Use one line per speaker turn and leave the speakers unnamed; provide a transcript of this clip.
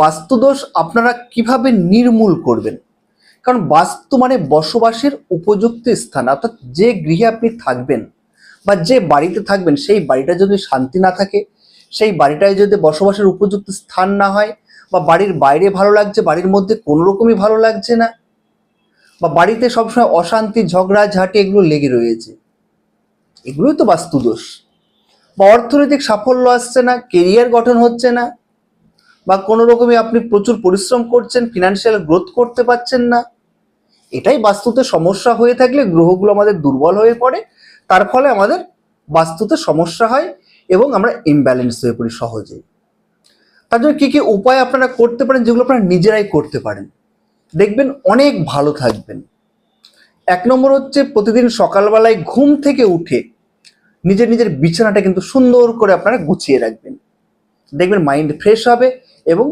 বাস্তুদোষ আপনারা কিভাবে নির্মূল করবেন? কারণ বাস্তু মানে বসবাসের উপযুক্ত স্থান, অর্থাৎ যে গৃহে আপনি থাকবেন বা যে বাড়িতে থাকবেন সেই বাড়িটা যদি শান্তি না থাকে, সেই বাড়িটায় যদি বসবাসের উপযুক্ত স্থান না হয়, বা বাড়ির বাইরে ভালো লাগছে বাড়ির মধ্যে কোনো রকমই ভালো লাগছে না, বা বাড়িতে সবসময় অশান্তি ঝগড়া ঝাঁটি এগুলো লেগে রয়েছে, এগুলোই তো বাস্তুদোষ। বা অর্থনৈতিক সাফল্য আসছে না, কেরিয়ার গঠন হচ্ছে না, বা কোনো রকমই আপনি প্রচুর পরিশ্রম করছেন, ফিনান্সিয়াল গ্রোথ করতে পারছেন না, এটাই বাস্তুতে সমস্যা হয়ে থাকলে গ্রহগুলো আমাদের দুর্বল হয়ে পড়ে, তার ফলে আমাদের বাস্তুতে সমস্যা হয় এবং আমরা ইমব্যালেন্স হয়ে পড়ি সহজেই। তার জন্য কী কী উপায় আপনারা করতে পারেন, যেগুলো আপনারা নিজেরাই করতে পারেন, দেখবেন অনেক ভালো থাকবেন। 1 নম্বর হচ্ছে প্রতিদিন সকালবেলায় ঘুম থেকে উঠে নিজের নিজের বিছানাটা কিন্তু সুন্দর করে আপনারা গুছিয়ে রাখবেন, দেখবেন মাইন্ড ফ্রেশ হবে এবং